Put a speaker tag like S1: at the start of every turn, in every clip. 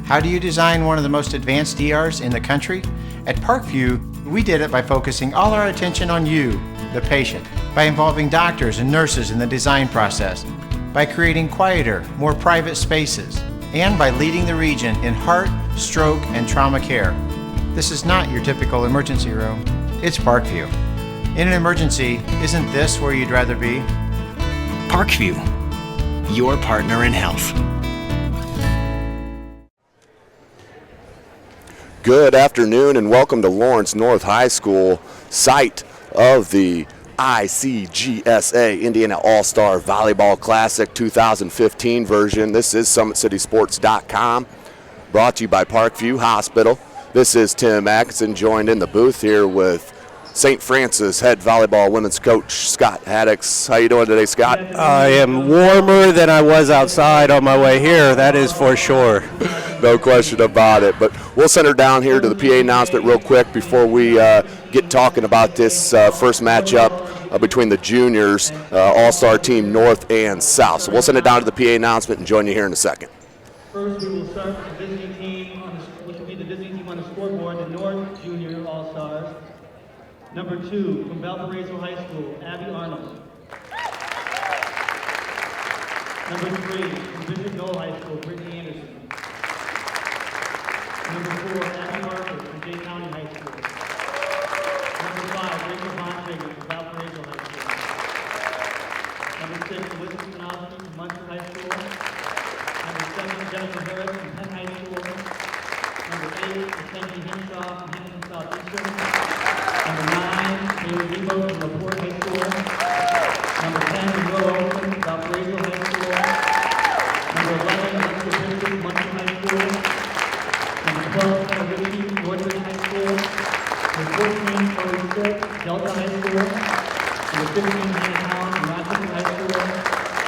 S1: How do you design one of the most advanced ERs in the country? At Parkview, we did it by focusing all our attention on you, the patient, by involving doctors and nurses in the design process, by creating quieter, more private spaces, and by leading the region in heart, stroke, and trauma care. This is not your typical emergency room. It's Parkview. In an emergency, isn't this where you'd rather be?
S2: Parkview, your partner in health.
S3: Good afternoon and welcome to Lawrence North High School, site of the ICGSA Indiana All-Star Volleyball Classic 2015 version. This is SummitCitySports.com, brought to you by Parkview Hospital. This is Tim Atkinson, joined in the booth here with St. Francis head volleyball women's coach Scott Haddix. How you doing today, Scott?
S4: I am warmer than I was outside on my way here, that is for sure.
S3: No question about it. But we'll send her down here to the PA announcement real quick before we get talking about this first matchup between the juniors, All-Star team North and South. So we'll send it down to the PA announcement and join you here in a second.
S5: First, we will start with the visiting team, which will be the visiting team on the scoreboard, the North Junior All-Stars. Number 2, from Valparaiso High School, Abby Arnold. Number 3, from Bishop Noel High School, Brittany Anderson. Number 4, Abby Harper from Jay County High School. Number 5, Rachel Bontrager from Valparaiso High School. Number 6, Elizabeth Kanowski from Munster High School. Number 7, Jennifer Harris from Penn High School. Number 8, Mackenzie Hinshaw from Hamilton Southeastern. Number 9, Haley Rebo from LaPorte High School. Number 10, Will Olson from Valparaiso High School. Number 11, Elizabeth Bishop from Munster High School. Number 12, Hannah Ritchie from Northridge High School. Number 14, Chloe Stitt, Delta High School. Number 15, Hannah Town from Rochester High School.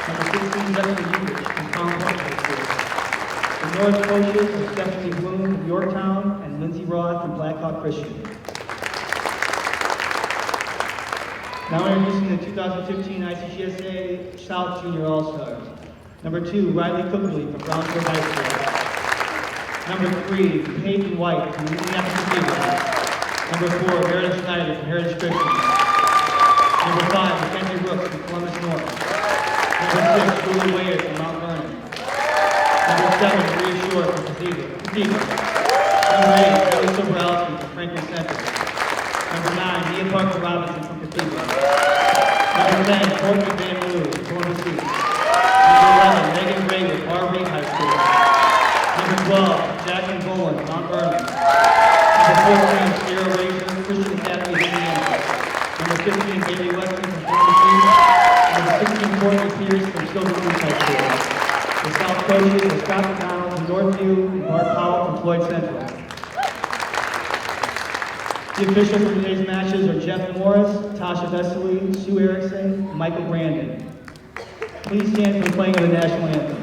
S5: Number 16, Jessica Ubrich from Palm Point High School. The North coaches are Stephanie Bloom from Yorktown and Lindsay Roth from Blackhawk Christian. Now introducing the 2015 ICGSA South Junior All-Stars. Number 2, Riley Cookley from Brownsville High School. Number 3, Peyton White from Indianapolis Cathedral. Number 4, Meredith Schneider from Heritage Christian. Number 5, Mackenzie Brooks from Columbus North. Number 6, Julie Wade from Mount Vernon. Number 7, Maria Shore from Cathedral. Number 8, Kelly Sobrowski from Franklin Central. Number 9, Ian Parker Robinson from Cathedral. Number 10, Courtney Van Loo from Columbus East. Number 11, Megan Gray with Bar Reed High School. Number 12, Jacqueline Boland from Mount Vernon. Number 14, Sierra Ranger, Christian Academy of Indiana. Number 15, Bailey Weston from Columbus East. Number 16, Courtney Pierce from Silver Creek High School. The South coaches are Scott McDonald from Northview and Mark Powell from Floyd Central. The officials for today's matches are Jeff Morris, Tasha Vesely, Sue Erickson, Michael Brandon. Please stand for the playing of the national anthem.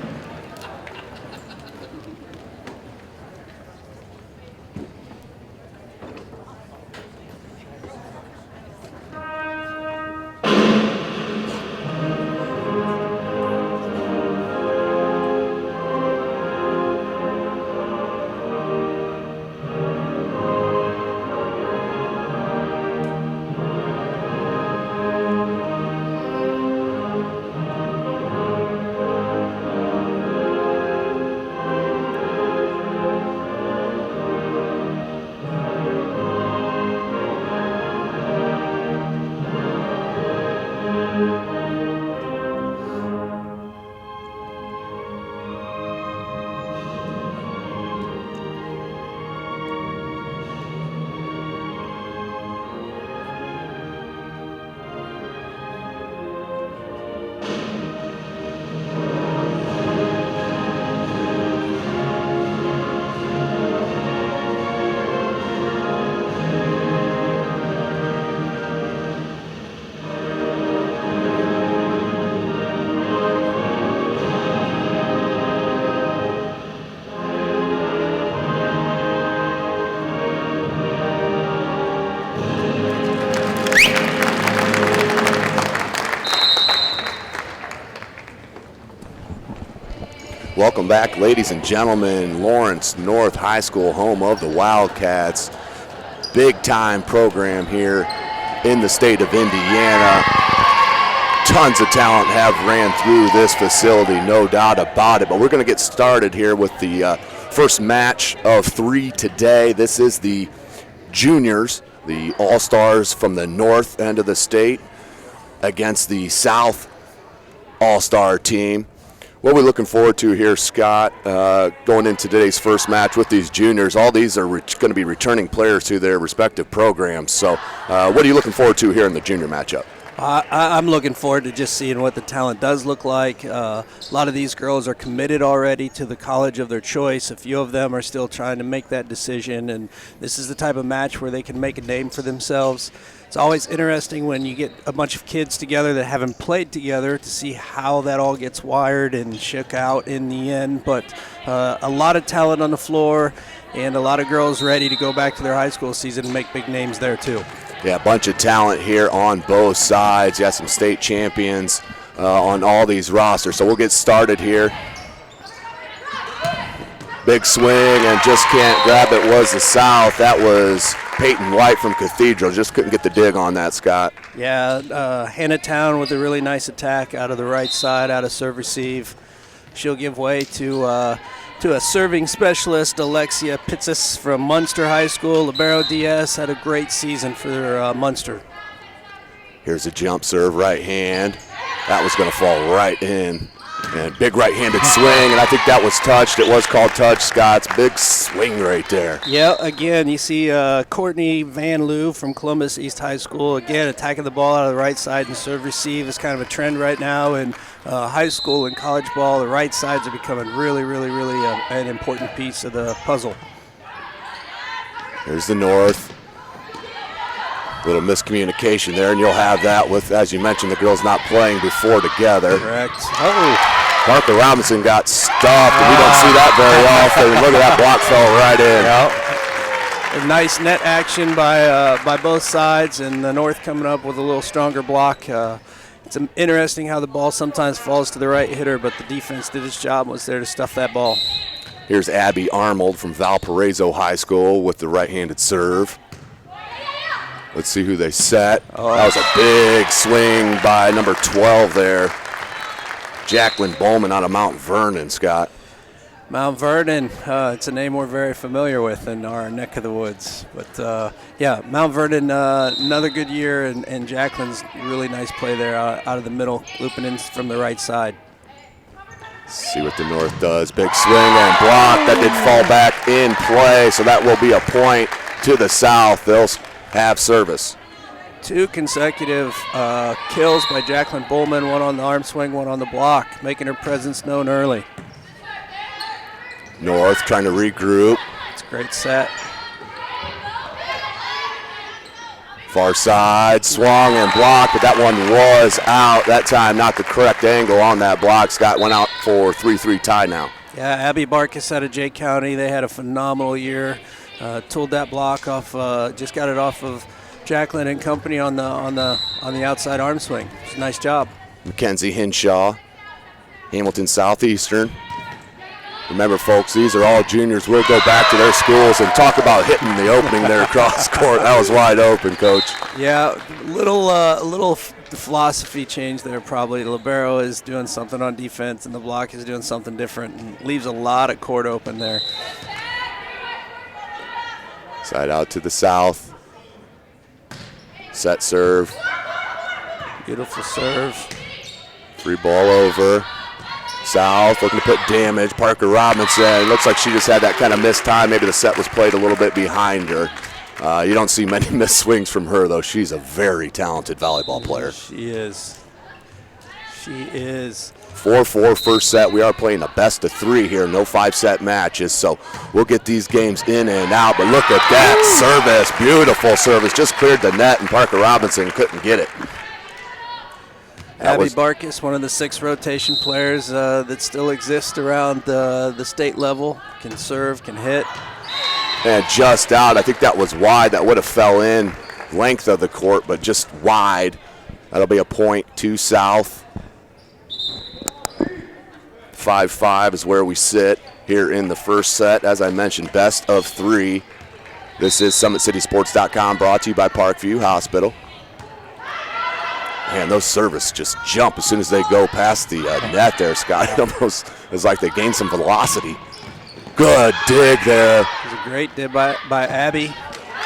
S3: Welcome back, ladies and gentlemen. Lawrence North High School, home of the Wildcats. Big time program here in the state of Indiana. Tons of talent have ran through this facility, no doubt about it. But we're going to get started here with the first match of 3 today. This is the juniors, the All-Stars from the north end of the state against the South All-Star team. What are we looking forward to here, Scott, going into today's first match with these juniors? All these are going to be returning players to their respective programs. So what are you looking forward to here in the junior matchup?
S4: I'm looking forward to just seeing what the talent does look like. A lot of these girls are committed already to the college of their choice. A few of them are still trying to make that decision, and this is the type of match where they can make a name for themselves. It's always interesting when you get a bunch of kids together that haven't played together to see how that all gets wired and shook out in the end. But a lot of talent on the floor and a lot of girls ready to go back to their high school season and make big names there too.
S3: Yeah, a bunch of talent here on both sides. You got some state champions on all these rosters. So we'll get started here. Big swing and just can't grab it was the South. That was Peyton White from Cathedral. Just couldn't get the dig on that, Scott.
S4: Yeah, Hannah Town with a really nice attack out of the right side, out of serve receive. She'll give way to a serving specialist, Alexia Pitsis from Munster High School. Libero Diaz had a great season for Munster.
S3: Here's a jump serve, right hand. That was going to fall right in. And big right-handed swing, and I think that was touched. It was called touch, Scott's big swing right there.
S4: Yeah, again, you see Courtney Van Loo from Columbus East High School, again, attacking the ball out of the right side and serve receive is kind of a trend right now in high school and college ball. The right sides are becoming really an important piece of the puzzle.
S3: There's the North. Little miscommunication there, and you'll have that with, as you mentioned, the girls not playing before together.
S4: Correct. Oh.
S3: Parker Robinson got stuffed, and we don't see that very often. Look at that block, fell right in.
S4: Yep. A nice net action by both sides, and the North coming up with a little stronger block. It's interesting how the ball sometimes falls to the right hitter, but the defense did its job, was there to stuff that ball.
S3: Here's Abby Arnold from Valparaiso High School with the right-handed serve. Let's see who they set. Oh. That was a big swing by number 12 there. Jacqueline Bowman out of Mount Vernon, Scott.
S4: Mount Vernon, it's a name we're very familiar with in our neck of the woods. But, yeah, Mount Vernon, another good year, and Jacqueline's really nice play there out of the middle, looping in from the right side.
S3: See what the North does. Big swing and block. That did fall back in play, so that will be a point to the South. They'll have service.
S4: 2 consecutive kills by Jacqueline Bowman, one on the arm swing, one on the block, making her presence known early.
S3: North trying to regroup.
S4: It's a great set.
S3: Far side, swung and blocked, but that one was out. That time not the correct angle on that block. Scott went out for 3-3 tie now.
S4: Yeah, Abby Barkis out of Jay County. They had a phenomenal year. Tooled that block off, just got it off of Jacqueline and company on the outside arm swing. It's a nice job.
S3: Mackenzie Hinshaw, Hamilton Southeastern. Remember, folks, these are all juniors. We'll go back to their schools and talk about hitting the opening there across court. That was wide open, Coach.
S4: Yeah, little philosophy change there probably. Libero is doing something on defense, and the block is doing something different, and leaves a lot of court open there.
S3: Side out to the South. Set serve.
S4: Beautiful serve.
S3: 3 ball over. South looking to put damage. Parker Robinson, looks like she just had that kind of missed time. Maybe the set was played a little bit behind her. You don't see many missed swings from her, though. She's a very talented volleyball player.
S4: She is. She is.
S3: 4-4 first set. We are playing a best of 3 here, no 5-set matches, so we'll get these games in and out. But look at that service, beautiful service, just cleared the net, and Parker Robinson couldn't get it.
S4: Abby Barkis, one of the 6 rotation players that still exist around the state level, can serve, can hit.
S3: And just out, I think that was wide. That would have fell in length of the court, but just wide. That'll be a point to South. 5-5 is where we sit here in the first set. As I mentioned, best of 3. This is SummitCitySports.com, brought to you by Parkview Hospital. Man, those service just jump as soon as they go past the net there, Scott. It almost is like they gain some velocity. Good dig there.
S4: It was a great dig by Abby.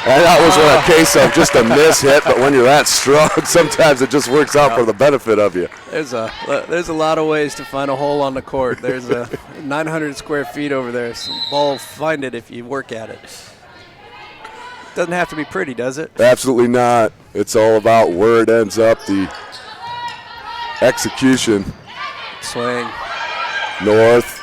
S3: And that was a case of just a miss hit, but when you're that strong, sometimes it just works out for the benefit of you.
S4: There's a lot of ways to find a hole on the court. There's 900 square feet over there. So ball, find it if you work at it. Doesn't have to be pretty, does it?
S3: Absolutely not. It's all about where it ends up, the execution.
S4: Swing.
S3: North.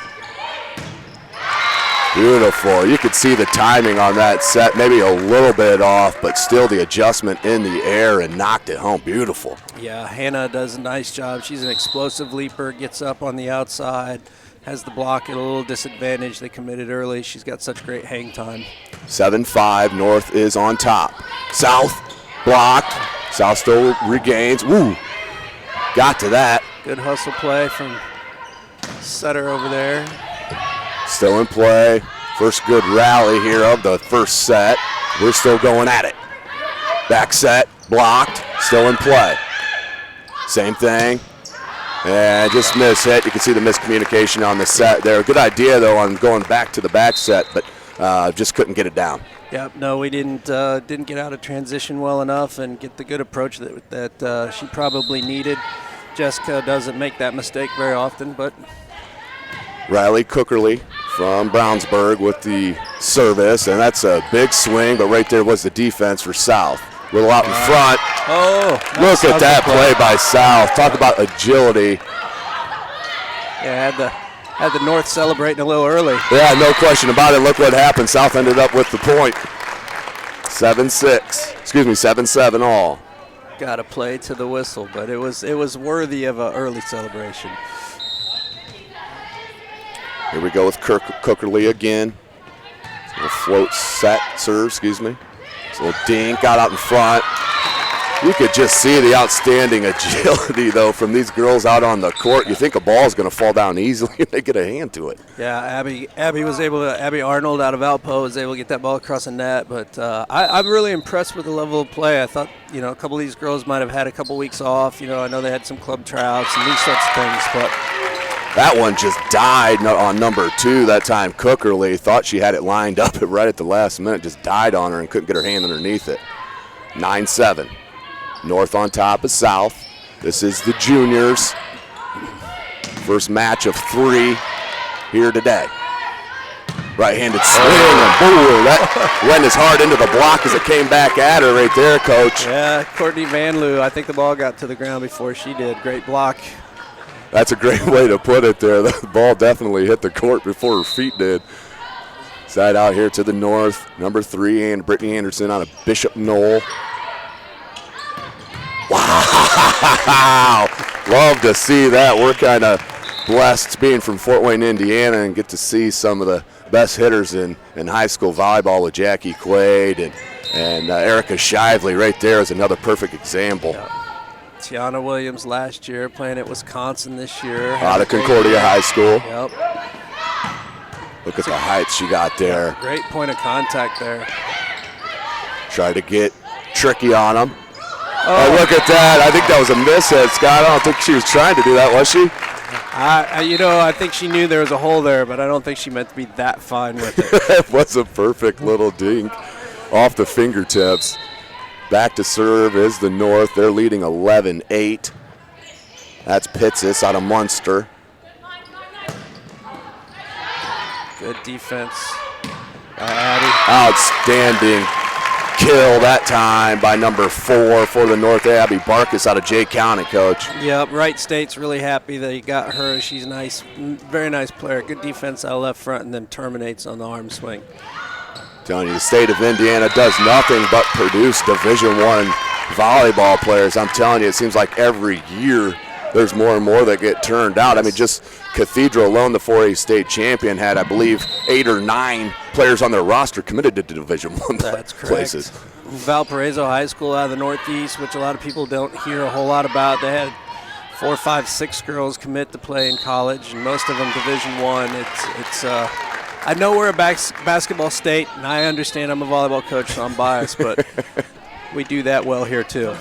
S3: Beautiful. You could see the timing on that set, maybe a little bit off, but still the adjustment in the air and knocked it home. Beautiful.
S4: Yeah, Hannah does a nice job. She's an explosive leaper, gets up on the outside, has the block at a little disadvantage. They committed early. She's got such great hang time.
S3: 7-5, North is on top. South blocked. South still regains. Woo! Got to that.
S4: Good hustle play from setter over there.
S3: Still in play. First good rally here of the first set. We're still going at it. Back set, blocked, still in play. Same thing. And just miss hit. You can see the miscommunication on the set there. Good idea, though, on going back to the back set, but just couldn't get it down.
S4: Yep, no, we didn't get out of transition well enough and get the good approach that she probably needed. Jessica doesn't make that mistake very often, but
S3: Riley Cookerly from Brownsburg with the service, and that's a big swing, but right there was the defense for South. A little out in front.
S4: Oh,
S3: look at that play by South. Talk about agility.
S4: Yeah, had the North celebrating a little early.
S3: Yeah, no question about it. Look what happened. South ended up with the point. 7-7 all.
S4: Got to play to the whistle, but it was worthy of an early celebration.
S3: Here we go with Cookerly again. A little float set serve, It's a little dink, got out in front. You could just see the outstanding agility, though, from these girls out on the court. You think a ball's going to fall down easily and they get a hand to it.
S4: Yeah, Abby Arnold out of Alpo was able to get that ball across the net, but I'm really impressed with the level of play. I thought, a couple of these girls might have had a couple weeks off. I know they had some club tryouts and these sorts of things, but
S3: that one just died on number 2 that time. Cookerly thought she had it lined up right at the last minute, just died on her and couldn't get her hand underneath it. 9-7. North on top of South. This is the juniors. First match of 3 here today. Right-handed swing, and boom, that went as hard into the block as it came back at her right there, Coach.
S4: Yeah, Courtney Van Loo, I think the ball got to the ground before she did. Great block.
S3: That's a great way to put it there. The ball definitely hit the court before her feet did. Side out here to the north, number 3, and Brittany Anderson on a Bishop Knoll. Wow! Love to see that. We're kind of blessed being from Fort Wayne, Indiana, and get to see some of the best hitters in high school volleyball with Jackie Quaid and Erica Shively right there is another perfect example.
S4: Yeah. Tiana Williams last year playing at Wisconsin this year.
S3: Out of Concordia High School.
S4: Yep.
S3: Look at the height she got there.
S4: Great point of contact there.
S3: Try to get tricky on them. Oh, look at that. I think that was a miss hit, Scott. I don't think she was trying to do that, was she?
S4: I think she knew there was a hole there, but I don't think she meant to be that fine with it.
S3: It was a perfect little dink off the fingertips. Back to serve is the North. They're leading 11-8. That's Pitsis out of Munster.
S4: Good defense by Addie.
S3: Outstanding kill that time by number 4 for the North, Abby Barkus out of Jay County, Coach.
S4: Yep, Wright State's really happy that he got her. She's nice, very nice player. Good defense out of left front and then terminates on the arm swing.
S3: Telling you, the state of Indiana does nothing but produce Division I volleyball players. I'm telling you, it seems like every year there's more and more that get turned out. I mean, just Cathedral alone, the 4A state champion, had, I believe, 8 or 9 players on their roster committed to Division I places.
S4: Valparaiso High School out of the Northeast, which a lot of people don't hear a whole lot about. They had 4, 5, 6 girls commit to play in college, and most of them Division I. I know we're a basketball state, and I understand I'm a volleyball coach, so I'm biased, but we do that well here too.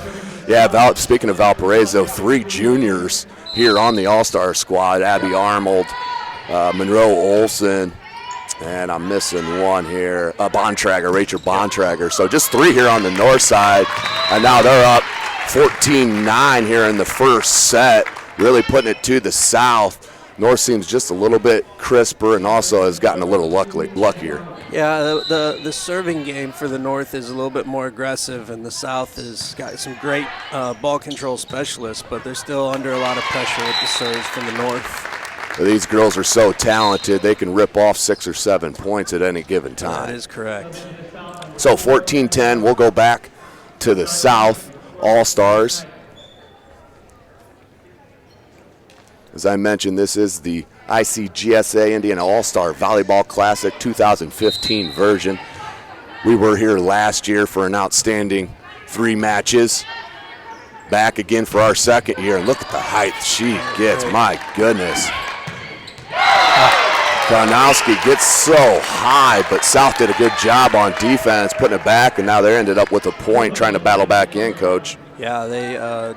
S3: Yeah, speaking of Valparaiso, 3 juniors here on the All-Star squad: Abby Arnold, Monroe Olson, and I'm missing one here, Rachel Bontrager. So just 3 here on the north side, and now they're up 14-9 here in the first set, really putting it to the south. North seems just a little bit crisper and also has gotten a little luckier.
S4: Yeah, the serving game for the North is a little bit more aggressive, and the South has got some great ball control specialists, but they're still under a lot of pressure with the serves from the North.
S3: These girls are so talented, they can rip off 6 or 7 points at any given time.
S4: That is correct.
S3: So 14-10, we'll go back to the South All-Stars. As I mentioned, this is the ICGSA Indiana All-Star Volleyball Classic 2015 version. We were here last year for an outstanding 3 matches. Back again for our second year, and look at the height she gets. My goodness. Karnowski gets so high, but South did a good job on defense, putting it back, and now they ended up with a point trying to battle back in, Coach.
S4: Yeah, they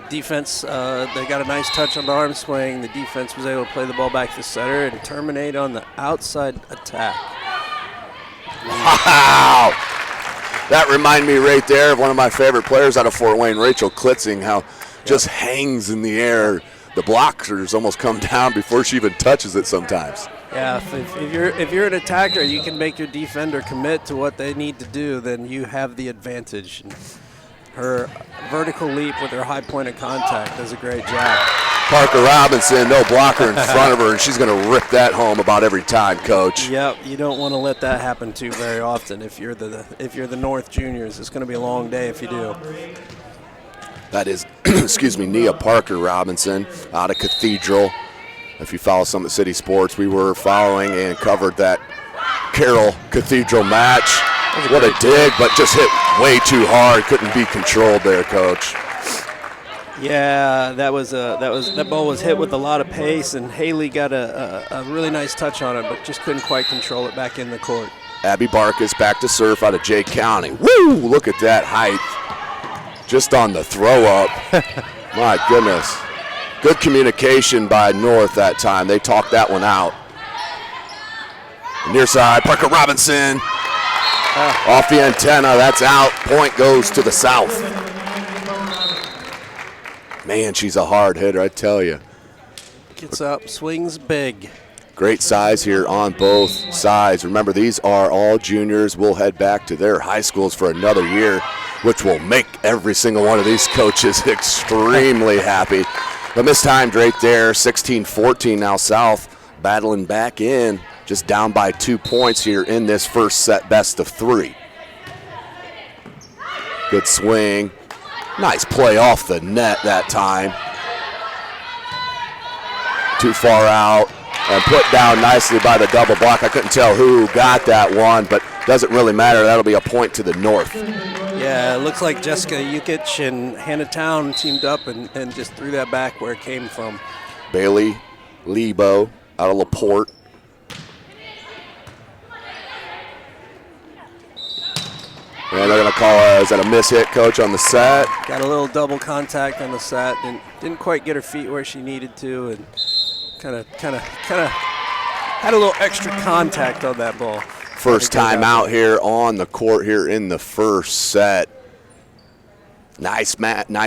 S4: defense, they got a nice touch on the arm swing. The defense was able to play the ball back to center and terminate on the outside attack.
S3: Wow! That reminded me right there of one of my favorite players out of Fort Wayne, Rachel Klitzing, how just hangs in the air. The blockers almost come down before she even touches it sometimes.
S4: Yeah, if you're an attacker, you can make your defender commit to what they need to do, then you have the advantage. Her vertical leap with her high point of contact does a great job.
S3: Parker Robinson, no blocker in front of her, and she's going to rip that home about every time, Coach.
S4: Yep, you don't want to let that happen too very often. If you're the North Juniors, it's going to be a long day if you do.
S3: That is, Nia Parker Robinson out of Cathedral. If you follow some of City Sports, we were following and covered that Carroll Cathedral match. What a dig, but just hit way too hard. Couldn't be controlled there, Coach.
S4: Yeah, that ball was hit with a lot of pace, and Haley got a really nice touch on it, but just couldn't quite control it back in the court.
S3: Abby Barkus back to serve out of Jay County. Woo! Look at that height. Just on the throw up. My goodness. Good communication by North that time. They talked that one out. Near side, Parker Robinson. Off the antenna, that's out. Point goes to the South. Man, she's a hard hitter, I tell you.
S4: Gets up, swings big.
S3: Great size here on both sides. Remember, these are all juniors. We'll head back to their high schools for another year, which will make every single one of these coaches extremely happy. But mistimed right there, 16-14 now South battling back in, just down by 2 points here in this first set, best of 3. Good swing. Nice play off the net that time. Too far out and put down nicely by the double block. I couldn't tell who got that one, but doesn't really matter. That'll be a point to the North.
S4: Yeah, it looks like Jessica Yukich and Hannah Town teamed up and just threw that back where it came from.
S3: Bailey Lebo out of LaPorte. And they're going to call is that a miss hit, Coach, on the set?
S4: Got a little double contact on the set. Didn't quite get her feet where she needed to, and kind of had a little extra contact on that ball.
S3: First time out here on the court here in the first set. Nice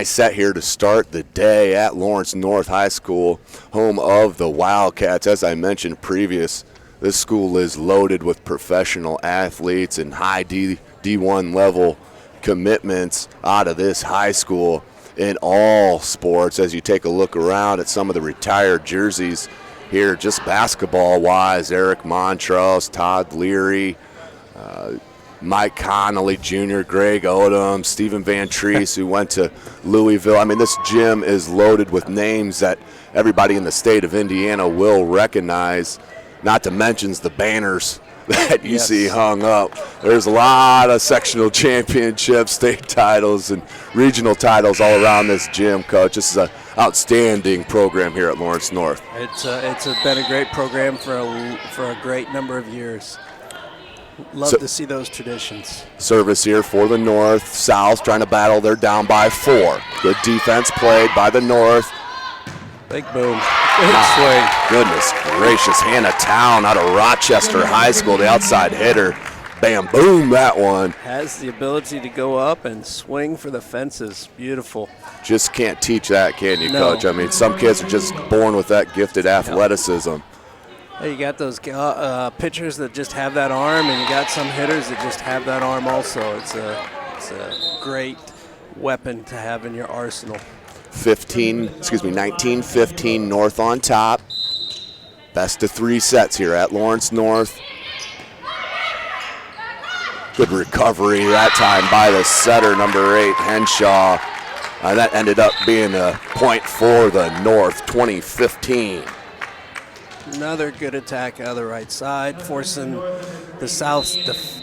S3: set here to start the day at Lawrence North High School, home of the Wildcats. As I mentioned previous, this school is loaded with professional athletes and high D1 level commitments out of this high school in all sports. As you take a look around at some of the retired jerseys here, just basketball-wise, Eric Montrose, Todd Leary, Mike Connolly Jr., Greg Odom, Stephen Van Treese, who went to Louisville. I mean, this gym is loaded with names that everybody in the state of Indiana will recognize, not to mention the banners that you
S4: Yes.
S3: see hung up. There's a lot of sectional championships, state titles, and regional titles all around this gym, Coach. This is an outstanding program here at Lawrence North.
S4: It's been a great program for a great number of years. Love
S3: So-
S4: to see those traditions.
S3: Service here for the North. South trying to battle. They're down by 4. Good defense played by the North.
S4: Big boom. Big swing.
S3: Goodness gracious. Hannah Town out of Rochester High School, the outside hitter. Bam, boom, that one.
S4: Has the ability to go up and swing for the fences. Beautiful.
S3: Just can't teach that, can you,
S4: No.
S3: Coach? I mean, some kids are just born with that gifted athleticism.
S4: Hey, you got those pitchers that just have that arm, and you got some hitters that just have that arm also. It's a great weapon to have in your arsenal.
S3: 19-15 North on top. Best of 3 sets here at Lawrence North. Good recovery that time by the setter, number 8, Henshaw. That ended up being a point for the North, 20-15.
S4: Another good attack out of the right side, forcing the South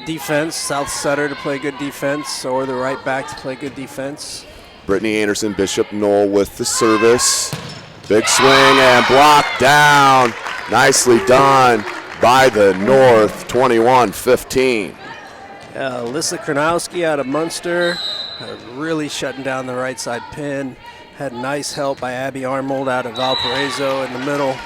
S4: defense, South setter to play good defense, or the right back to play good defense.
S3: Brittany Anderson, Bishop Knoll with the service. Big swing and blocked down. Nicely done by the North, 21-15.
S4: Alyssa Kronowski out of Munster, really shutting down the right side pin. Had nice help by Abby Arnold out of Valparaiso in the middle.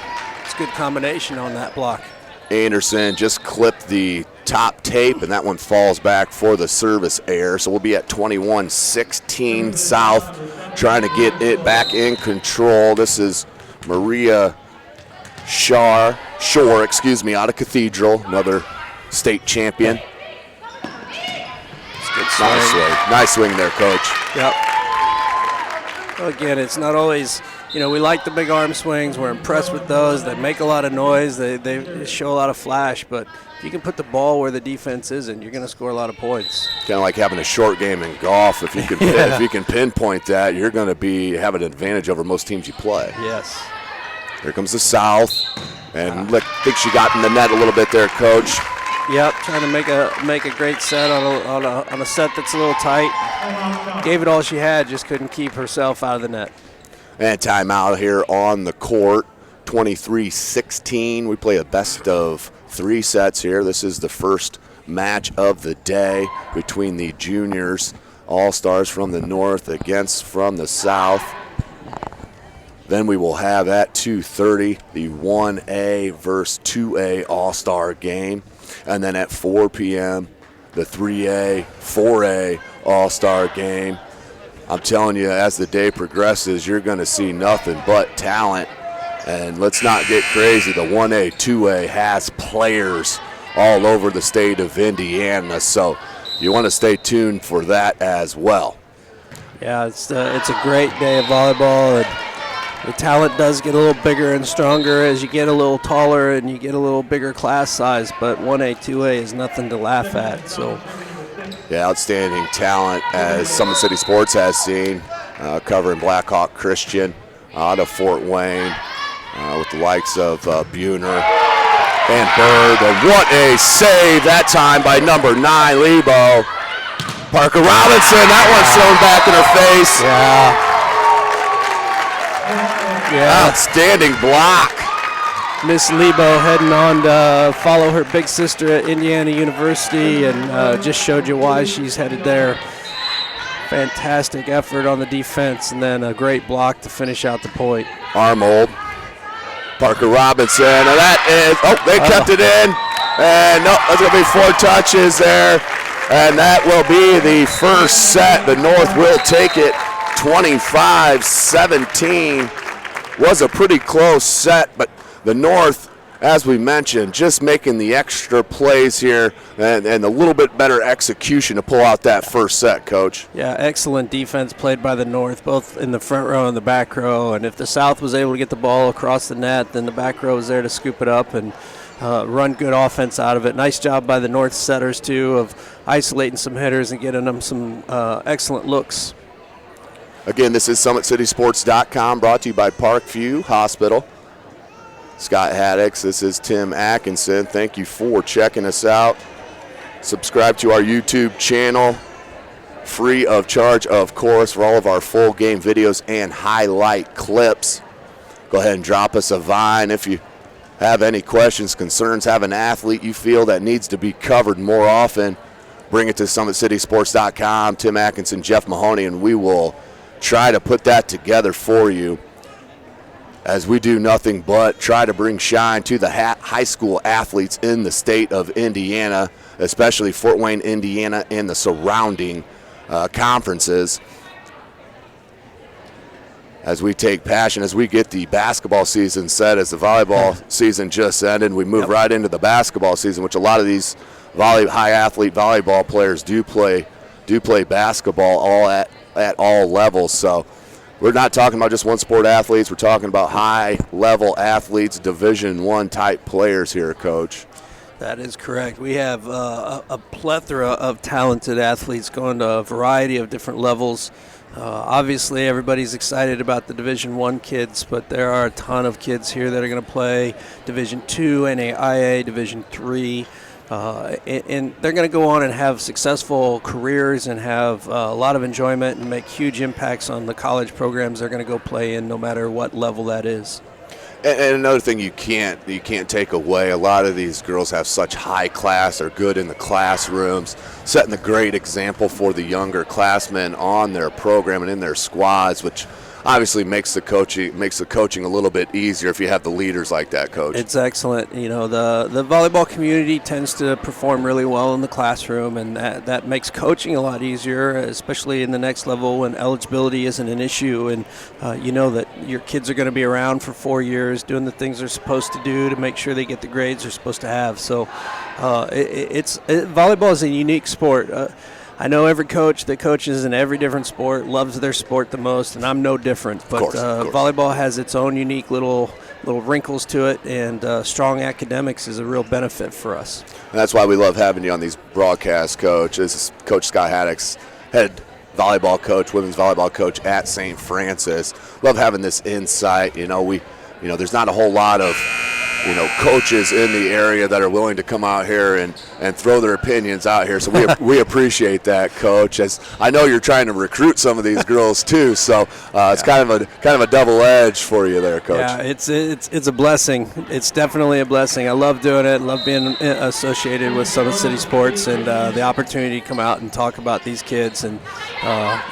S4: It's a good combination on that block.
S3: Anderson just clipped the top tape, and that one falls back for the service error. So we'll be at 21-16 South, trying to get it back in control. This is Maria Shore, out of Cathedral, another state champion.
S4: It's good swing.
S3: Nice swing there, Coach.
S4: Yep. Well, again, it's not always, we like the big arm swings. We're impressed with those. They make a lot of noise. They show a lot of flash. But if you can put the ball where the defense isn't, you're going to score a lot of points.
S3: Kind of like having a short game in golf. If you can, if you can pinpoint that, you're going to have an advantage over most teams you play.
S4: Yes.
S3: Here comes the South, and I think she got in the net a little bit there, Coach.
S4: Yep, trying to make a great set on a set that's a little tight. Gave it all she had, just couldn't keep herself out of the net.
S3: And timeout here on the court, 23-16. We play a best of 3 sets here. This is the first match of the day between the juniors, All-Stars from the North against from the South. Then we will have at 2:30 the 1A versus 2A All-Star game. And then at 4 p.m., the 3A, 4A All-Star game. I'm telling you, as the day progresses, you're going to see nothing but talent. And let's not get crazy. The 1A, 2A has players all over the state of Indiana. So you want to stay tuned for that as well.
S4: Yeah, it's a great day of volleyball. And the talent does get a little bigger and stronger as you get a little taller and you get a little bigger class size, but 1A, 2A is nothing to laugh at. So,
S3: yeah, outstanding talent, as Summit City Sports has seen, covering Blackhawk Christian out of Fort Wayne with the likes of Buhner and Bird. And what a save that time by number 9, Lebo. Parker Robinson, that one's thrown back in her face.
S4: Yeah.
S3: Outstanding block.
S4: Miss Lebo heading on to follow her big sister at Indiana University, and just showed you why she's headed there. Fantastic effort on the defense, and then a great block to finish out the point.
S3: Armold. Parker Robinson, and that is, they kept it in. And no, that's going to be 4 touches there. And that will be the first set. The North will take it 25-17. Was a pretty close set, but the North, as we mentioned, just making the extra plays here and a little bit better execution to pull out that first set, Coach.
S4: Yeah, excellent defense played by the North, both in the front row and the back row. And if the South was able to get the ball across the net, then the back row was there to scoop it up and run good offense out of it. Nice job by the North setters, too, of isolating some hitters and getting them some excellent looks.
S3: Again, this is SummitCitySports.com, brought to you by Parkview Hospital. Scott Haddix. This is Tim Atkinson. Thank you for checking us out. Subscribe to our YouTube channel, free of charge, of course, for all of our full game videos and highlight clips. Go ahead and drop us a Vine if you have any questions, concerns, have an athlete you feel that needs to be covered more often. Bring it to SummitCitySports.com, Tim Atkinson, Jeff Mahoney, and we will try to put that together for you, as we do nothing but try to bring shine to the high school athletes in the state of Indiana, especially Fort Wayne, Indiana, and the surrounding conferences. As we take passion, as we get the basketball season set, as the volleyball season just ended, we move right into the basketball season, which a lot of these high athlete volleyball players do play basketball all at all levels. So we're not talking about just one sport athletes. We're talking about high level athletes, Division I type players here, Coach.
S4: That is correct. We have a plethora of talented athletes going to a variety of different levels. Obviously, everybody's excited about the Division I kids, but there are a ton of kids here that are going to play Division II, NAIA, Division III, and they're going to go on and have successful careers and have a lot of enjoyment and make huge impacts on the college programs they're going to go play in, no matter what level that is.
S3: And another thing you can't take away, a lot of these girls have such high class, are good in the classrooms, setting the great example for the younger classmen on their program and in their squads, which obviously makes the coaching a little bit easier if you have the leaders like that, Coach.
S4: It's excellent. You know, the volleyball community tends to perform really well in the classroom, and that makes coaching a lot easier, especially in the next level when eligibility isn't an issue, and you know that your kids are going to be around for 4 years doing the things they're supposed to do to make sure they get the grades they're supposed to have. So volleyball is a unique sport. I know every coach that coaches in every different sport loves their sport the most, and I'm no different. But
S3: of course.
S4: Volleyball has its own unique little wrinkles to it, and strong academics is a real benefit for us.
S3: And that's why we love having you on these broadcasts, Coach. This is Coach Scott Haddix, head volleyball coach, women's volleyball coach at St. Francis. Love having this insight. There's not a whole lot of coaches in the area that are willing to come out here and throw their opinions out here. So we appreciate that, Coach. As I know you're trying to recruit some of these girls too, so it's kind of a double edge for you there, Coach.
S4: Yeah, it's a blessing. It's definitely a blessing. I love doing it. Love being associated with Summit City Sports and the opportunity to come out and talk about these kids. And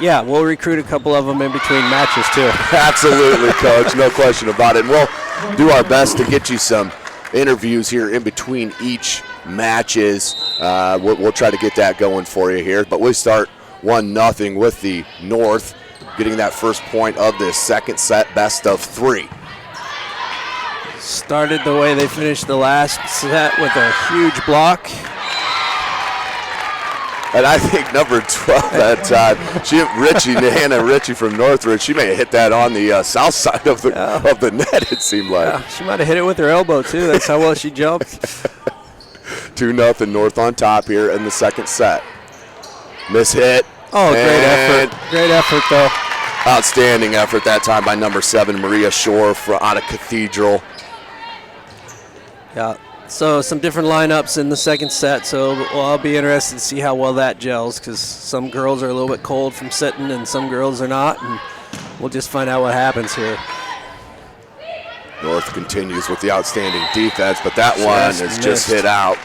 S4: we'll recruit a couple of them in between matches too.
S3: Absolutely, Coach. No question about it. And we'll do our best to get you some interviews here in between each matches. We'll try to get that going for you here. But we start 1-0 with the North, getting that first point of the second set, best of 3.
S4: Started the way they finished the last set with a huge block.
S3: And I think number 12 that time, Hannah Ritchie from Northridge, she may have hit that on the south side of the net, it seemed like.
S4: Yeah, she might have hit it with her elbow, too. That's how well she jumped.
S3: 2-0 North on top here in the second set. Miss hit.
S4: Oh, great effort. Great effort, though.
S3: Outstanding effort that time by number 7, Maria Shore out of Cathedral.
S4: Yeah. So some different lineups in the second set, so I'll be interested to see how well that gels, because some girls are a little bit cold from sitting and some girls are not, and we'll just find out what happens here.
S3: North continues with the outstanding defense, but that one is just hit out.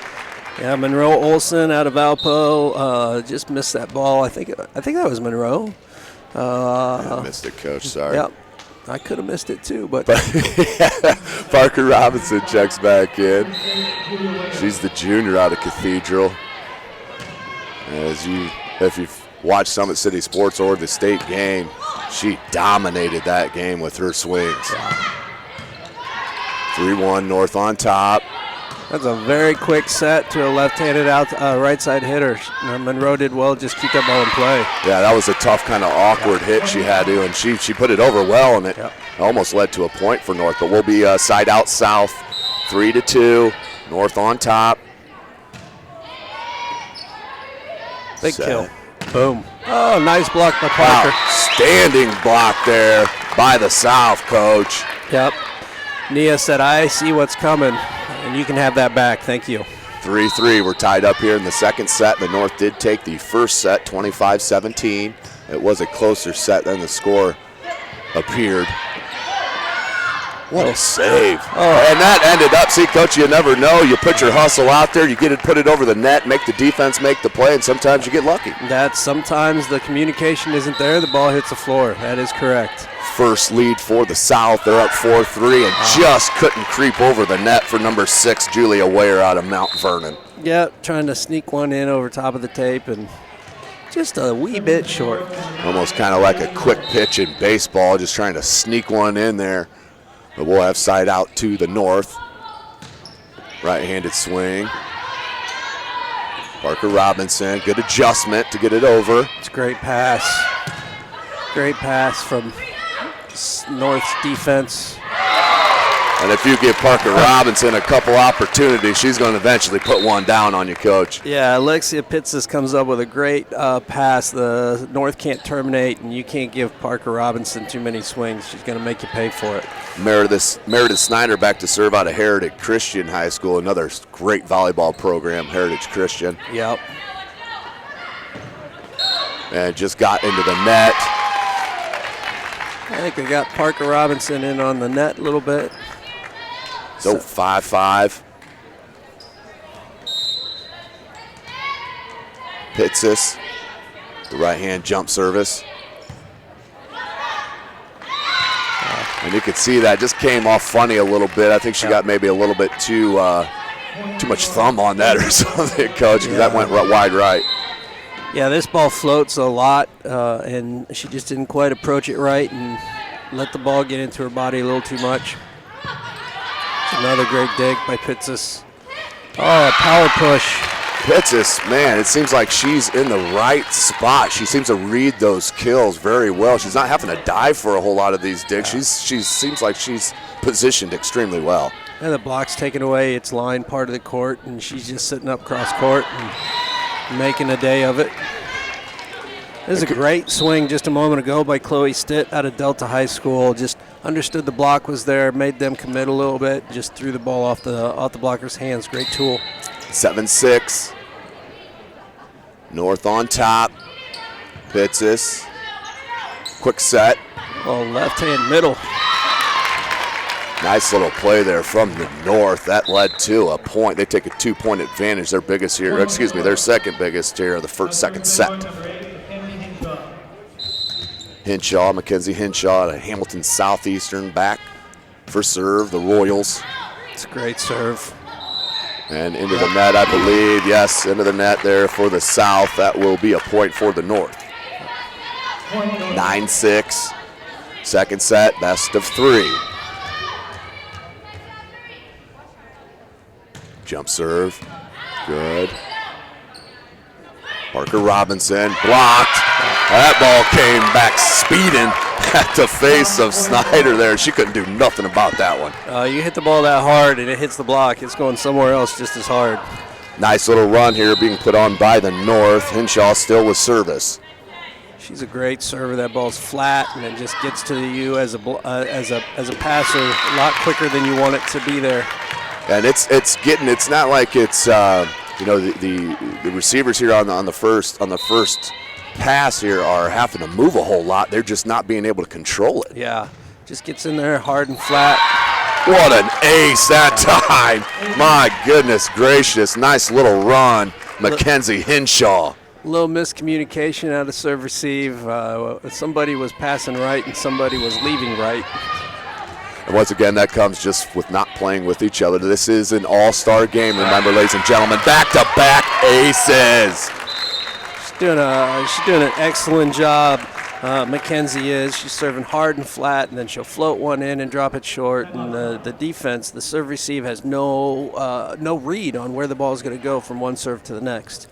S4: Yeah, Monroe Olson out of Valpo just missed that ball. I think that was Monroe.
S3: I missed it, Coach. Sorry.
S4: Yep. I could have missed it too, but
S3: Parker Robinson checks back in. She's the junior out of Cathedral. If you've watched Summit City Sports or the state game, she dominated that game with her swings. 3-1 North on top.
S4: That's a very quick set to a left-handed right side hitter. Monroe did well, just keep that ball in play.
S3: Yeah, that was a tough kind of awkward hit she had to, and she put it over well, and it almost led to a point for North. But we'll be side out south, 3-2, North on top.
S4: Big kill. Boom. Oh, nice block by Parker.
S3: Outstanding block there by the South, Coach.
S4: Yep. Nia said, I see what's coming, and you can have that back. Thank you.
S3: 3-3, we're tied up here in the second set. The North did take the first set, 25-17. It was a closer set than the score appeared. What a save. And that ended up, see, Coach, you never know. You put your hustle out there, you get it, put it over the net, make the defense make the play, and sometimes you get lucky.
S4: Sometimes the communication isn't there, the ball hits the floor. That is correct.
S3: First lead for the South. They're up 4-3 and just couldn't creep over the net for number 6, Julia Ware out of Mount Vernon.
S4: Yeah, trying to sneak one in over top of the tape and just a wee bit short.
S3: Almost kind of like a quick pitch in baseball, just trying to sneak one in there. But we'll have side out to the North. Right-handed swing. Parker Robinson, good adjustment to get it over.
S4: It's a great pass. Great pass from North's defense.
S3: And if you give Parker Robinson a couple opportunities, she's going to eventually put one down on you, Coach.
S4: Yeah, Alexia Pitsis comes up with a great pass. The North can't terminate, and you can't give Parker Robinson too many swings. She's going to make you pay for it.
S3: Meredith Snyder back to serve out of Heritage Christian High School, another great volleyball program, Heritage Christian.
S4: Yep.
S3: And just got into the net.
S4: I think they got Parker Robinson in on the net a little bit.
S3: So 5-5. Pitsis, the right-hand jump service. And you could see that just came off funny a little bit. I think she got maybe a little bit too much thumb on that or something, Coach, because that went wide right.
S4: Yeah, this ball floats a lot, and she just didn't quite approach it right and let the ball get into her body a little too much. Another great dig by Pitsis. Oh, power push.
S3: Pitsis, man, it seems like she's in the right spot. She seems to read those kills very well. She's not having to dive for a whole lot of these digs. She seems like she's positioned extremely well.
S4: And the block's taken away its line part of the court, and she's just sitting up cross court and making a day of it. This is a great swing just a moment ago by Chloe Stitt out of Delta High School. Just understood the block was there, made them commit a little bit, just threw the ball off the blocker's hands. Great tool.
S3: 7-6. North on top. Pitsis. Quick set.
S4: Oh, left-hand middle.
S3: Nice little play there from the North. That led to a point. They take a 2-point advantage. Their biggest here, their second biggest here of the second set. Hinshaw, Mackenzie Hinshaw at Hamilton Southeastern back for serve, the Royals.
S4: It's a great serve.
S3: And into the net, I believe. Yes, into the net there for the South. That will be a point for the North. 9-6. Second set, best of 3. Jump serve, good. Parker Robinson blocked. That ball came back speeding at the face of Snyder there. She couldn't do nothing about that one.
S4: You hit the ball that hard and it hits the block, it's going somewhere else just as hard.
S3: Nice little run here being put on by the North. Hinshaw still with service.
S4: She's a great server. That ball's flat and it just gets to you as a passer a lot quicker than you want it to be there.
S3: And it's not like it's the receivers here on the first pass here are having to move a whole lot. They're just not being able to control it.
S4: Yeah, just gets in there hard and flat.
S3: What an ace that time. My goodness gracious. Nice little run, Mackenzie Hinshaw.
S4: A little miscommunication out of serve receive. Somebody was passing right and somebody was leaving right.
S3: And once again, that comes just with not playing with each other. This is an all-star game, remember, ladies and gentlemen. Back-to-back aces.
S4: She's doing an excellent job. Mackenzie is. She's serving hard and flat, and then she'll float one in and drop it short. And the defense, the serve receive, has no read on where the ball is going to go from one serve to the next.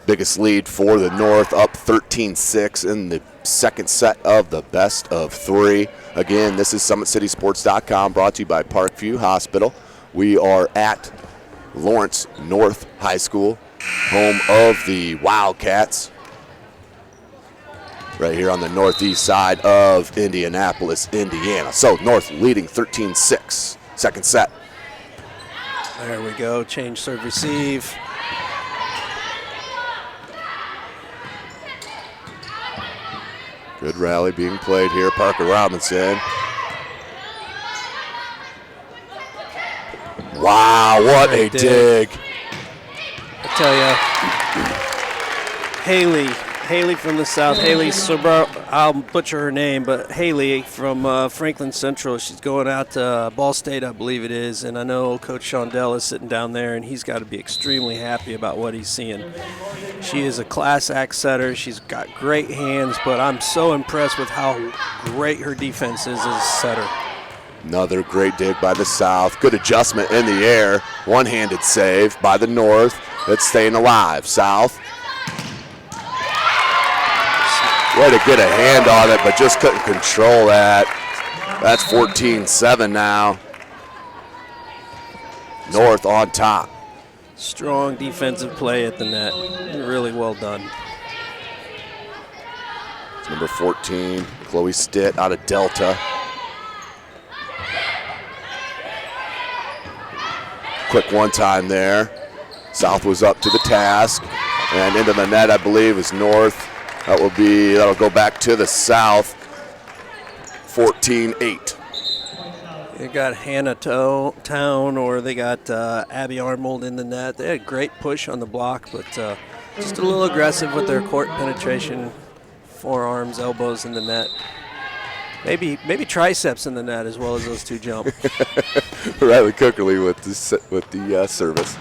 S3: Biggest lead for the North, up 13-6 in the second set of the best of 3. Again, this is SummitCitySports.com, brought to you by Parkview Hospital. We are at Lawrence North High School, home of the Wildcats, right here on the northeast side of Indianapolis, Indiana. So North leading 13-6. second set.
S4: There we go. Change, serve, receive.
S3: Good rally being played here. Parker Robinson. Wow, what a dig.
S4: I tell you, Haley from the South, Haley Sobro, I'll butcher her name, but Haley from Franklin Central, she's going out to Ball State, I believe it is, and I know Coach Shondell is sitting down there, and he's got to be extremely happy about what he's seeing. She is a class act setter. She's got great hands, but I'm so impressed with how great her defense is as a setter.
S3: Another great dig by the South. Good adjustment in the air. One-handed save by the North. It's staying alive. South. Way to get a hand on it, but just couldn't control that. That's 14-7 now. North on top.
S4: Strong defensive play at the net. Really well done.
S3: It's number 14, Chloe Stitt out of Delta. Quick one time there. South was up to the task. And into the net, I believe, is North. That'll go back to the South. 14-8.
S4: They got Hannah Town, or they got Abby Arnold in the net. They had a great push on the block, but just a little aggressive with their court penetration, forearms, elbows in the net. Maybe triceps in the net as well as those two jump.
S3: Riley Cookerly with the service.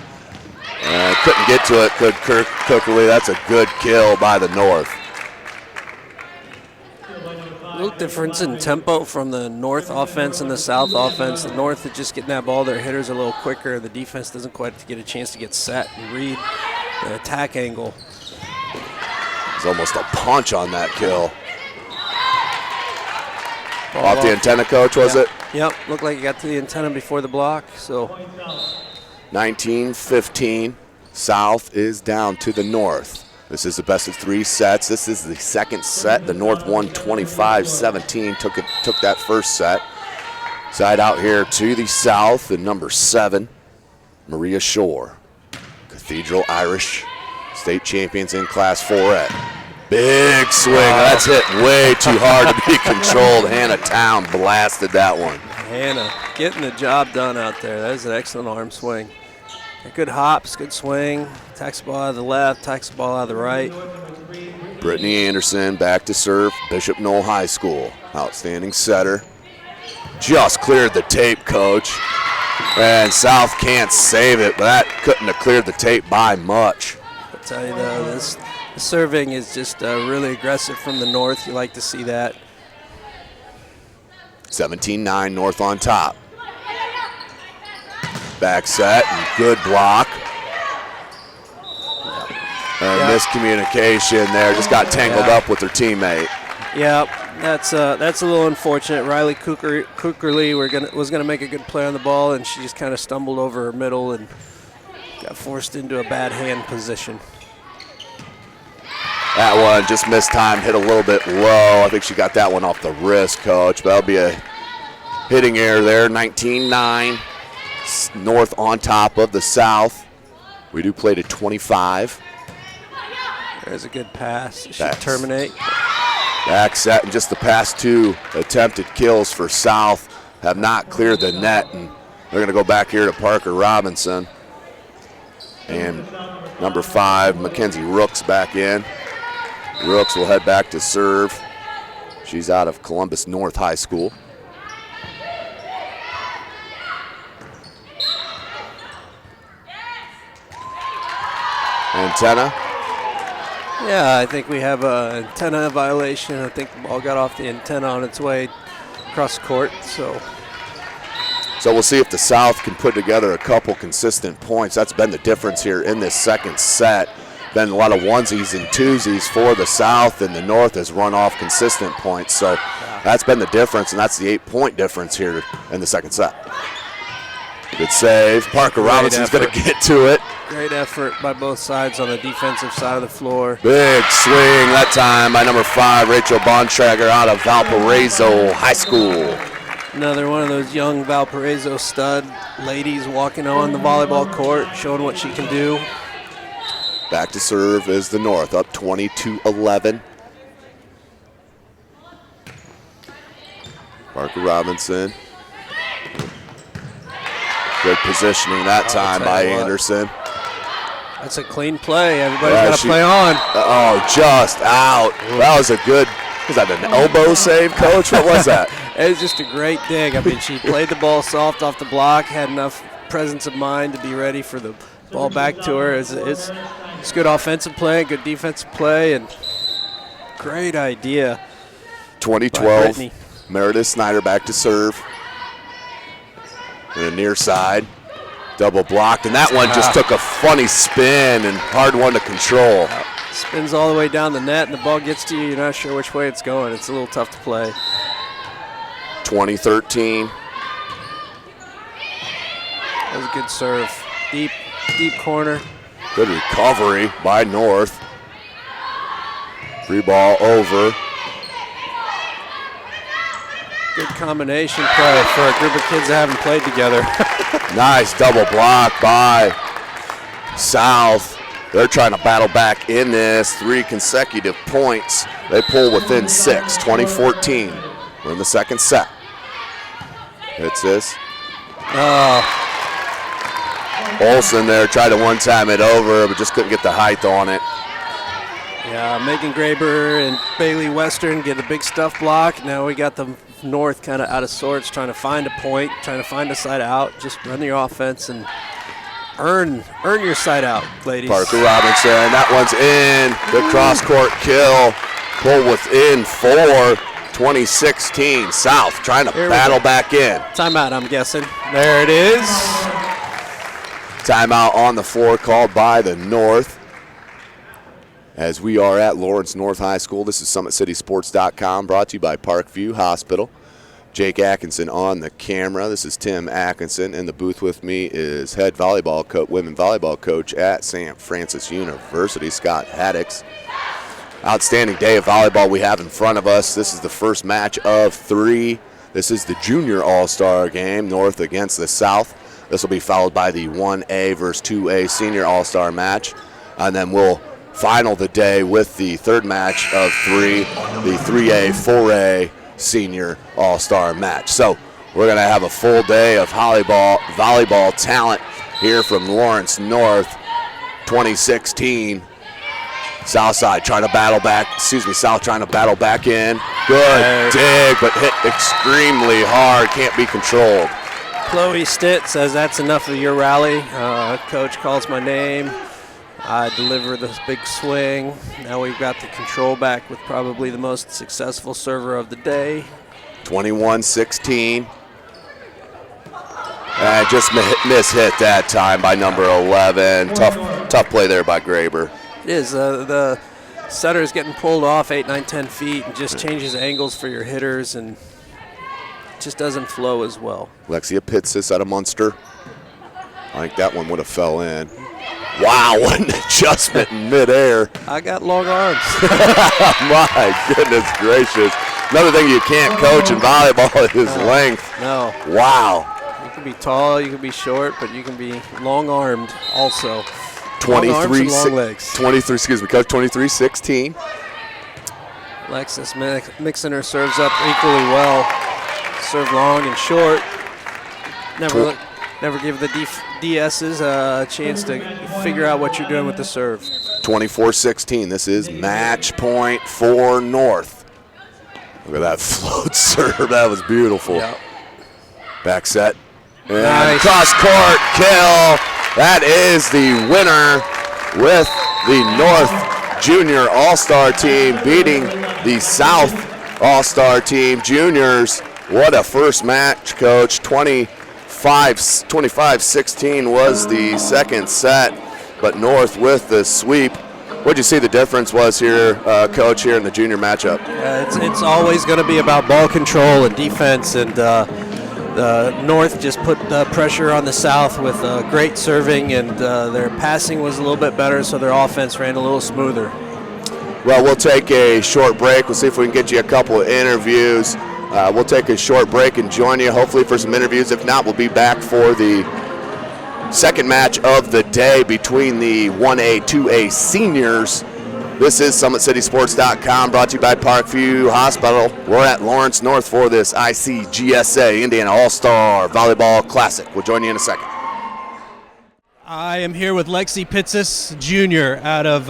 S3: Couldn't get to it. Good Cookerly. That's a good kill by the North.
S4: A little difference in tempo from the North offense and the South offense. The North is just getting that ball. Their hitters a little quicker. The defense doesn't quite get a chance to get set and read the attack angle.
S3: It's almost a punch on that kill.
S4: Ball
S3: off the antenna, Coach, was it?
S4: Yep, looked like it got to the antenna before the block. So
S3: 19-15. South is down to the North. This is the best of three sets. This is the second set. The North won 25-17, took that first set. Side out here to the South, and number 7, Maria Shore. Cathedral Irish state champions in Class 4A. Big swing. That's hit way too hard to be controlled. Hannah Town blasted that one.
S4: Hannah getting the job done out there. That is an excellent arm swing. Good hops, good swing. Attacks the ball out of the left, attacks the ball out of the right.
S3: Brittany Anderson back to serve, Bishop Knoll High School. Outstanding setter. Just cleared the tape, Coach. And South can't save it, but that couldn't have cleared the tape by much.
S4: I'll tell you though, the serving is just really aggressive from the North. You like to see that.
S3: 17-9, North on top. Back set and good block. And miscommunication there, just got tangled up with her teammate.
S4: Yeah, that's a little unfortunate. Riley Cookerly was gonna make a good play on the ball, and she just kind of stumbled over her middle and got forced into a bad hand position.
S3: That one just missed time, hit a little bit low. I think she got that one off the wrist, Coach. But that'll be a hitting error there. 19-9. North on top of the South. We do play to 25.
S4: There's a good pass. Should terminate.
S3: Back set, and just the past two attempted kills for South have not cleared the net, and they're going to go back here to Parker Robinson. And number 5, Mackenzie Rooks back in. Rooks will head back to serve. She's out of Columbus North High School. Antenna.
S4: Yeah, I think we have an antenna violation. I think the ball got off the antenna on its way across the court. So
S3: we'll see if the South can put together a couple consistent points. That's been the difference here in this second set. Been a lot of onesies and twosies for the South, and the North has run off consistent points. So that's been the difference, and that's the 8-point difference here in the second set. Good save. Parker Robinson's going to get to it.
S4: Great effort by both sides on the defensive side of the floor.
S3: Big swing that time by number 5, Rachel Bontrager out of Valparaiso High School.
S4: Another one of those young Valparaiso stud ladies walking on the volleyball court, showing what she can do.
S3: Back to serve is the North, up 22-11. Parker Robinson. Good positioning that time by Anderson.
S4: That's a clean play. Everybody's got to play on.
S3: Oh, just out. That was a good, was that an elbow save, Coach? What was that?
S4: It was just a great dig. I mean, she played the ball soft off the block, had enough presence of mind to be ready for the ball back to her. It's good offensive play, good defensive play, and great idea.
S3: 2012, Meredith Snyder back to serve. And a near side, double blocked, and that one just took a funny spin and hard one to control.
S4: Spins all the way down the net, and the ball gets to you. You're not sure which way it's going. It's a little tough to play.
S3: 2013.
S4: That was a good serve. Deep corner.
S3: Good recovery by North. Free ball over.
S4: Good combination play for a group of kids that haven't played together.
S3: Nice double block by South. They're trying to battle back in this. 3 consecutive points. They pull within 6, 2014. We're in the second set. It's this. Olsen there tried to one-time it over, but just couldn't get the height on it.
S4: Yeah, Megan Graber and Bailey Western get a big stuff block. Now we got the North kind of out of sorts, trying to find a point, trying to find a side out. Just run your offense and earn your side out, ladies.
S3: Parker Robinson, that one's in. Good cross-court kill. Pull within 4, 2016. South trying to battle back in.
S4: Timeout, I'm guessing. There it is.
S3: Timeout on the floor called by the North. As we are at Lawrence North High School, this is SummitCitySports.com, brought to you by Parkview Hospital. Jake Atkinson on the camera. This is Tim Atkinson. In the booth with me is head women volleyball coach at St. Francis University, Scott Haddix. Outstanding day of volleyball we have in front of us. This is the first match of 3. This is the junior all-star game, North against the South. This will be followed by the 1A versus 2A senior all-star match. And then we'll final the day with the third match of 3, the 3A, 4A senior all-star match. So we're going to have a full day of volleyball talent here from Lawrence North 2016. South trying to battle back in. Good dig, but hit extremely hard, can't be controlled.
S4: Chloe Stitt says that's enough of your rally. Coach calls my name. I deliver this big swing. Now we've got the control back with probably the most successful server of the day.
S3: 21-16. And just mishit that time by number 11. Tough play there by Graber.
S4: It is. The setter is getting pulled off 8, 9, 10 feet and just changes angles for your hitters and just doesn't flow as well.
S3: Lexia Pitsis out of Munster. I think that one would have fell in. Wow, what an adjustment in midair.
S4: I got long arms.
S3: My goodness gracious. Another thing you can't coach in volleyball is length.
S4: No.
S3: Wow.
S4: You can be tall, you can be short, but you can be long-armed also.
S3: 23,
S4: long legs.
S3: 23, excuse me, Coach, 23-16.
S4: Alexis mixing her serves up equally well. Serve long and short. Never give the DSs a chance to figure out what you're doing with the serve.
S3: 24-16. This is match point for North. Look at that float serve. That was beautiful.
S4: Yep.
S3: Back set. And
S4: nice.
S3: Cross-court kill. That is the winner with the North Junior All-Star team beating the South All-Star team juniors. What a first match, Coach. 25-16 was the second set, but North with the sweep. What did you see the difference was here, Coach, here in the junior matchup?
S4: It's always going to be about ball control and defense, and North just put pressure on the South with great serving, and their passing was a little bit better, so their offense ran a little smoother.
S3: Well, we'll take a short break. We'll see if we can get you a couple of interviews We'll take a short break and join you hopefully for some interviews. If not, we'll be back for the second match of the day between the 1A, 2A seniors. This is SummitCitySports.com, brought to you by Parkview Hospital. We're at Lawrence North for this ICGSA Indiana All-Star Volleyball Classic. We'll join you in a second.
S4: I am here with Lexi Pitsis Jr. out of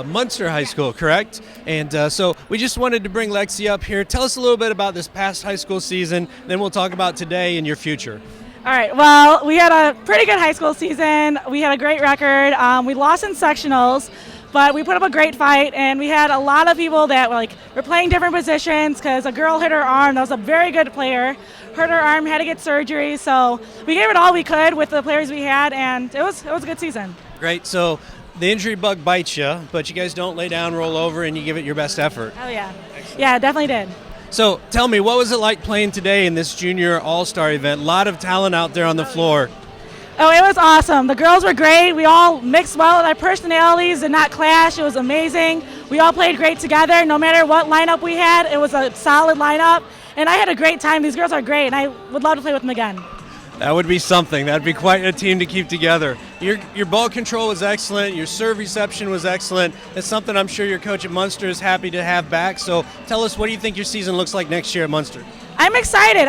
S4: Munster High School, correct? And so we just wanted to bring Lexi up here. Tell us a little bit about this past high school season, then we'll talk about today and your future.
S6: All right, well, we had a pretty good high school season. We had a great record. We lost in sectionals, but we put up a great fight, and we had a lot of people that were playing different positions because a girl hit her arm. That was a very good player. Hurt her arm, had to get surgery. So we gave it all we could with the players we had, and it was a good season.
S4: Great. So the injury bug bites you, but you guys don't lay down, roll over, and you give it your best effort.
S6: Oh, yeah. Excellent. Yeah, definitely did.
S4: So tell me, what was it like playing today in this junior all-star event? A lot of talent out there on the floor.
S6: Oh, it was awesome. The girls were great. We all mixed well with our personalities, did not clash. It was amazing. We all played great together. No matter what lineup we had, it was a solid lineup. And I had a great time. These girls are great, and I would love to play with them again.
S4: That would be something. That would be quite a team to keep together. Your ball control was excellent. Your serve reception was excellent. That's something I'm sure your coach at Munster is happy to have back. So tell us, what do you think your season looks like next year at Munster?
S6: I'm excited.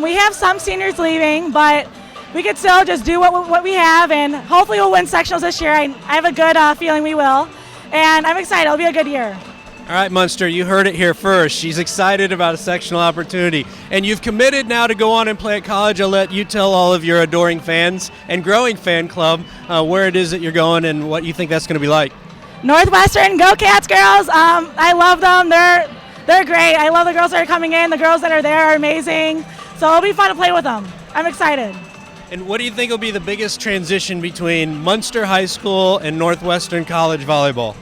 S6: We have some seniors leaving, but we could still just do what we have, and hopefully we'll win sectionals this year. I have a good feeling we will, and I'm excited. It'll be a good year.
S4: All right, Munster, you heard it here first. She's excited about a sectional opportunity, and you've committed now to go on and play at college. I'll let you tell all of your adoring fans and growing fan club where it is that you're going and what you think that's going to be like.
S6: Northwestern, go Cats, girls. I love them. They're great. I love the girls that are coming in. The girls that are there are amazing. So it'll be fun to play with them. I'm excited.
S4: And what do you think will be the biggest transition between Munster High School and Northwestern College volleyball?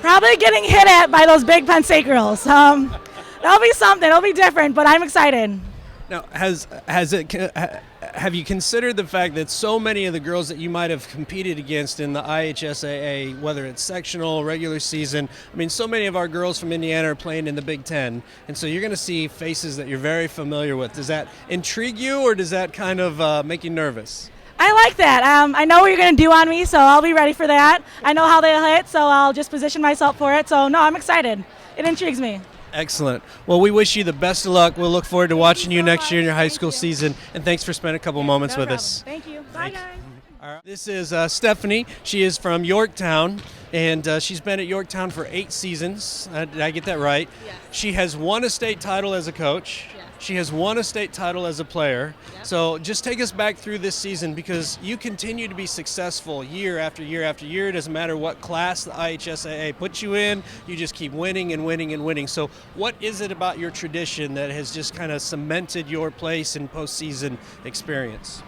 S6: Probably getting hit at by those big Penn State girls. That'll be something. It'll be different, but I'm excited.
S4: Now, have you considered the fact that so many of the girls that you might have competed against in the IHSAA, whether it's sectional, regular season, so many of our girls from Indiana are playing in the Big Ten, and so you're going to see faces that you're very familiar with. Does that intrigue you, or does that kind of make you nervous?
S6: I like that. I know what you're going to do on me, so I'll be ready for that. I know how they'll hit, so I'll just position myself for it. So, no, I'm excited. It intrigues me.
S4: Excellent. Well, we wish you the best of luck. We'll look forward to watching you next year in your high school season, and thanks for spending a couple moments with us.
S6: Thank you. Bye, guys.
S4: All right. This is Stephanie. She is from Yorktown, and she's been at Yorktown for 8 seasons. Did I get that right?
S7: Yes.
S4: She has won a state title as a coach.
S7: Yes.
S4: She has won a state title as a player.
S7: Yep.
S4: So just take us back through this season, because you continue to be successful year after year after year. It doesn't matter what class the IHSAA puts you in. You just keep winning and winning and winning. So what is it about your tradition that has just kind of cemented your place in postseason experience?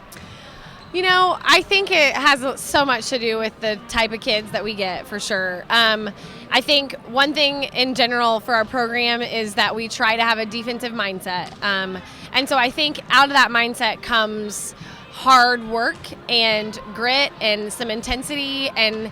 S7: I think it has so much to do with the type of kids that we get, for sure. I think one thing in general for our program is that we try to have a defensive mindset. And so I think out of that mindset comes hard work and grit and some intensity. And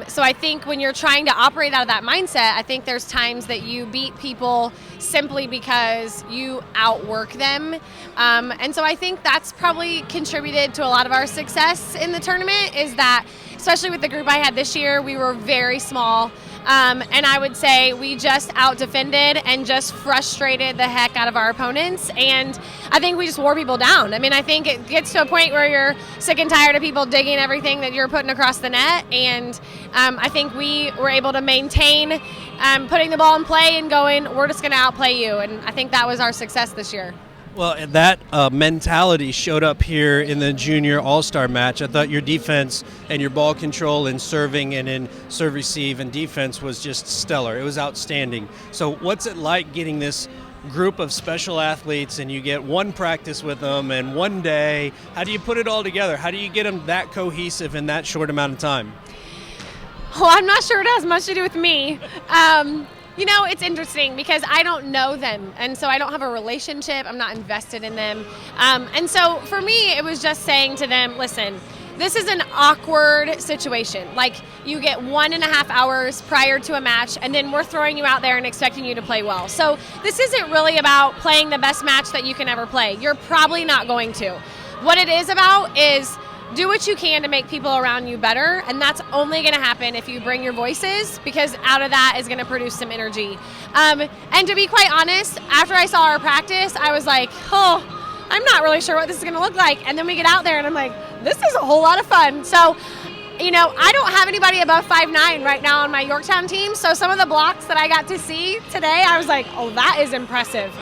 S7: so I think when you're trying to operate out of that mindset, I think there's times that you beat people simply because you outwork them. And so I think that's probably contributed to a lot of our success in the tournament, is that, especially with the group I had this year, we were very small. And I would say we just out-defended and just frustrated the heck out of our opponents. And I think we just wore people down. I think it gets to a point where you're sick and tired of people digging everything that you're putting across the net. And I think we were able to maintain putting the ball in play and going, we're just going to outplay you. And I think that was our success this year.
S4: Well, and that mentality showed up here in the junior all-star match. I thought your defense and your ball control in serving and in serve receive and defense was just stellar. It was outstanding. So what's it like getting this group of special athletes and you get one practice with them and one day? How do you put it all together? How do you get them that cohesive in that short amount of time?
S7: Well, I'm not sure it has much to do with me. It's interesting because I don't know them, and so I don't have a relationship. I'm not invested in them. And so for me, it was just saying to them, listen, this is an awkward situation. Like, you get 1.5 hours prior to a match, and then we're throwing you out there and expecting you to play well. So this isn't really about playing the best match that you can ever play. You're probably not going to. What it is about is do what you can to make people around you better, and that's only going to happen if you bring your voices, because out of that is going to produce some energy. And to be quite honest, after I saw our practice, I was like, oh, I'm not really sure what this is going to look like. And then we get out there and I'm like, this is a whole lot of fun. So, you know, I don't have anybody above 5'9" right now on my Yorktown team. So some of the blocks that I got to see today, I was like, oh, that is impressive.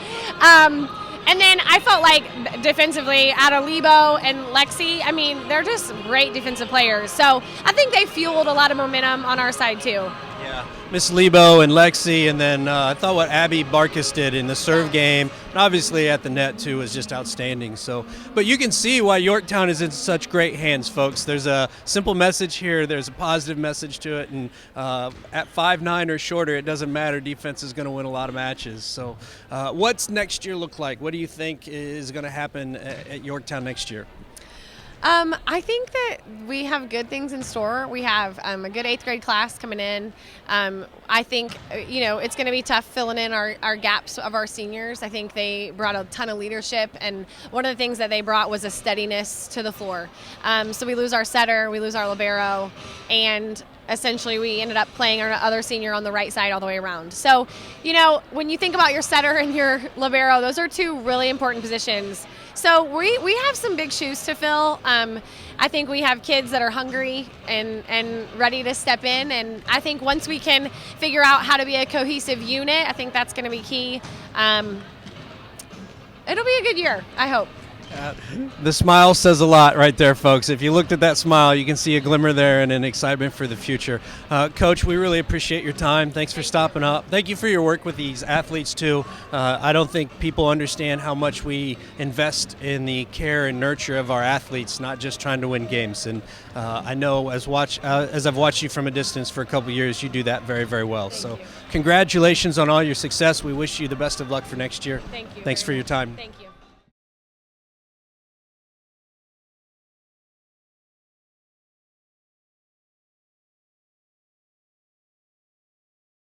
S7: And then I felt like defensively, out of Lebo and Lexi, I mean, they're just great defensive players. So I think they fueled a lot of momentum on our side too.
S4: Yeah, Miss Lebo and Lexi, and then I thought what Abby Barkis did in the serve game, and obviously at the net too, was just outstanding. So, but you can see why Yorktown is in such great hands, folks. There's a simple message here. There's a positive message to it, and at 5'9" or shorter, it doesn't matter. Defense is going to win a lot of matches. So, what's next year look like? What do you think is going to happen at Yorktown next year?
S7: I think that we have good things in store. We have a good 8th grade class coming in. I think, you know, it's going to be tough filling in our gaps of our seniors. I think they brought a ton of leadership, and one of the things that they brought was a steadiness to the floor. So we lose our setter, we lose our libero, and essentially we ended up playing our other senior on the right side all the way around. So, you know, when you think about your setter and your libero, those are two really important positions. So we have some big shoes to fill. I think we have kids that are hungry and ready to step in, and I think once we can figure out how to be a cohesive unit, I think that's going to be key. It'll be a good year, I hope.
S4: The smile says a lot right there, folks. If you looked at that smile, you can see a glimmer there and an excitement for the future. Coach, we really appreciate your time. Thanks for stopping up. Thank you for your work with these athletes, too. I don't think people understand how much we invest in the care and nurture of our athletes, not just trying to win games. And I know as I've watched you from a distance for a couple of years, you do that very, very well. So congratulations on all your success. We wish you the best of luck for next year.
S7: Thank you.
S4: Thanks for your time.
S7: Thank you.